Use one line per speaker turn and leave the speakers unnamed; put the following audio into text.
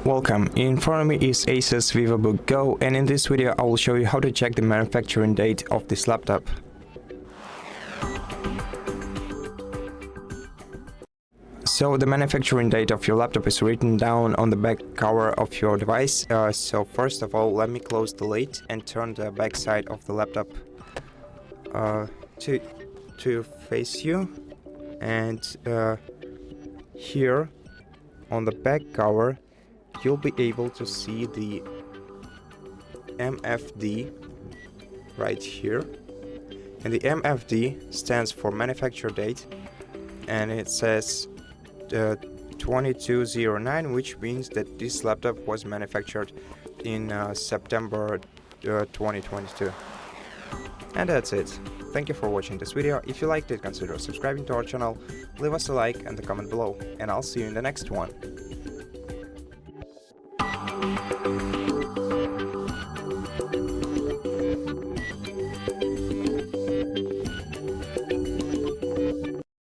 Welcome, in front of me is ASUS VivoBook Go, and in this video I will show you how to check the manufacturing date of this laptop. So the manufacturing date of your laptop is written down on the back cover of your device. So first of all, let me close the lid and turn the back side of the laptop to face you. And here on the back cover you'll be able to see the MFD right here, and the MFD stands for manufacture date, and it says 2209, which means that this laptop was manufactured in September 2022. And that's it. Thank you for watching this video. If you liked it, consider subscribing to our channel, leave us a like and a comment below, and I'll see you in the next one.